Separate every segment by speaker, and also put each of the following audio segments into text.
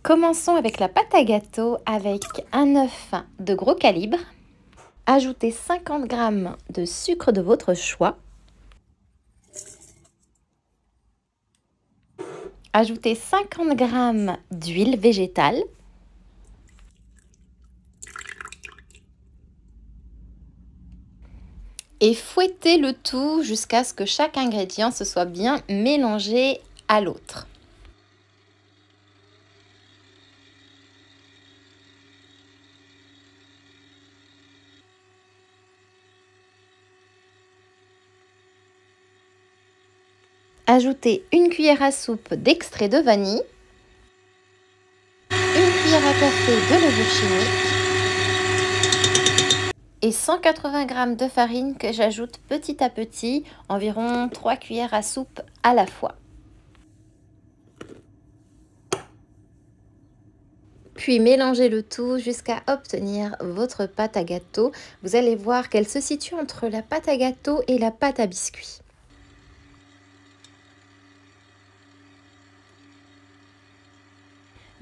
Speaker 1: Commençons avec la pâte à gâteau avec un œuf de gros calibre. Ajoutez 50 g de sucre de votre choix. Ajoutez 50 g d'huile végétale. Et fouettez le tout jusqu'à ce que chaque ingrédient se soit bien mélangé à l'autre. Ajoutez une cuillère à soupe d'extrait de vanille, une cuillère à café de levure chimique et 180 g de farine que j'ajoute petit à petit, environ 3 cuillères à soupe à la fois. Puis mélangez le tout jusqu'à obtenir votre pâte à gâteau. Vous allez voir qu'elle se situe entre la pâte à gâteau et la pâte à biscuit.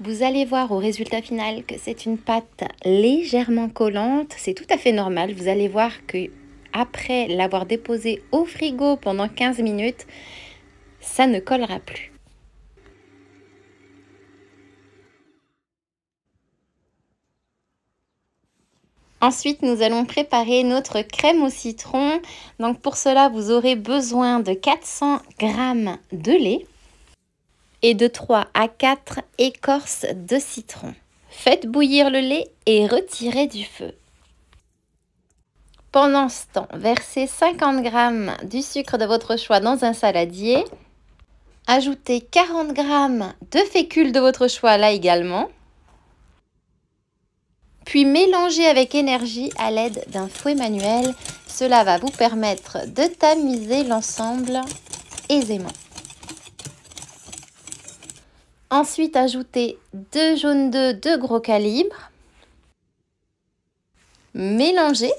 Speaker 1: Vous allez voir au résultat final que c'est une pâte légèrement collante. C'est tout à fait normal. Vous allez voir que après l'avoir déposée au frigo pendant 15 minutes, ça ne collera plus. Ensuite, nous allons préparer notre crème au citron. Donc pour cela, vous aurez besoin de 400 g de lait et de 3 à 4 écorces de citron. Faites bouillir le lait et retirez du feu. Pendant ce temps, versez 50 g du sucre de votre choix dans un saladier. Ajoutez 40 g de fécule de votre choix là également. Puis mélangez avec énergie à l'aide d'un fouet manuel. Cela va vous permettre de tamiser l'ensemble aisément. Ensuite, ajoutez 2 jaunes d'œufs de gros calibre. Mélangez.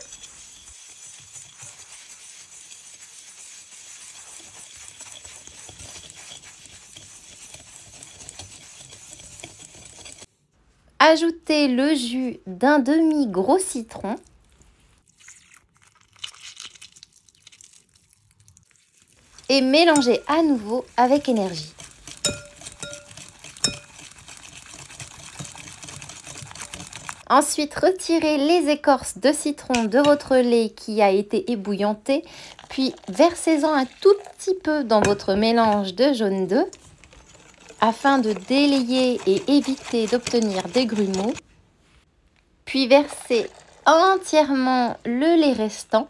Speaker 1: Ajoutez le jus d'un demi-gros citron. Et mélangez à nouveau avec énergie. Ensuite, retirez les écorces de citron de votre lait qui a été ébouillanté, puis versez-en un tout petit peu dans votre mélange de jaune d'œuf afin de délayer et éviter d'obtenir des grumeaux. Puis versez entièrement le lait restant,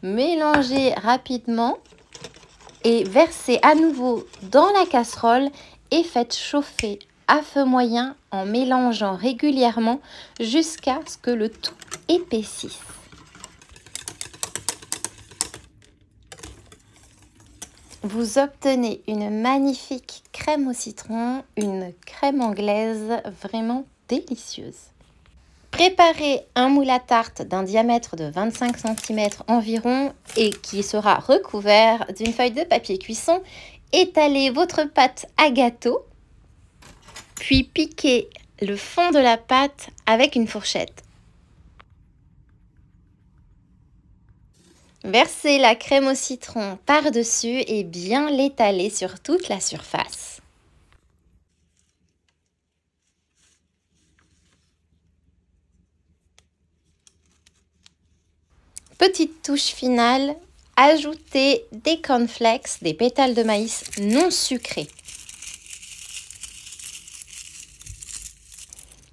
Speaker 1: mélangez rapidement et versez à nouveau dans la casserole et faites chauffer à feu moyen en mélangeant régulièrement jusqu'à ce que le tout épaississe. Vous obtenez une magnifique crème au citron, une crème anglaise vraiment délicieuse. Préparez un moule à tarte d'un diamètre de 25 cm environ et qui sera recouvert d'une feuille de papier cuisson. Étalez votre pâte à gâteau, puis piquez le fond de la pâte avec une fourchette. Versez la crème au citron par-dessus et bien l'étaler sur toute la surface. Petite touche finale, ajoutez des cornflakes, des pétales de maïs non sucrés.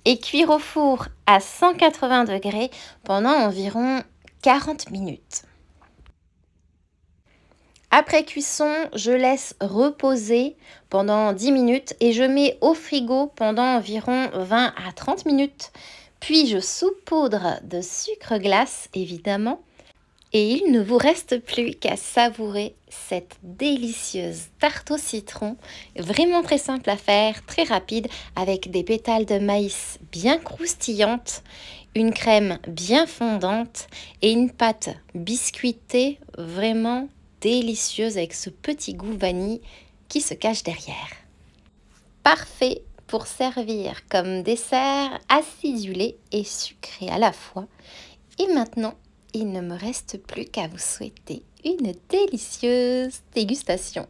Speaker 1: Et cuire au four à 180 degrés pendant environ 40 minutes. Après cuisson, je laisse reposer pendant 10 minutes et je mets au frigo pendant environ 20 à 30 minutes. Puis je saupoudre de sucre glace évidemment. Et il ne vous reste plus qu'à savourer cette délicieuse tarte au citron, vraiment très simple à faire, très rapide, avec des pétales de maïs bien croustillantes, une crème bien fondante et une pâte biscuitée vraiment délicieuse avec ce petit goût vanille qui se cache derrière. Parfait pour servir comme dessert acidulé et sucré à la fois. Et maintenant, il ne me reste plus qu'à vous souhaiter une délicieuse dégustation.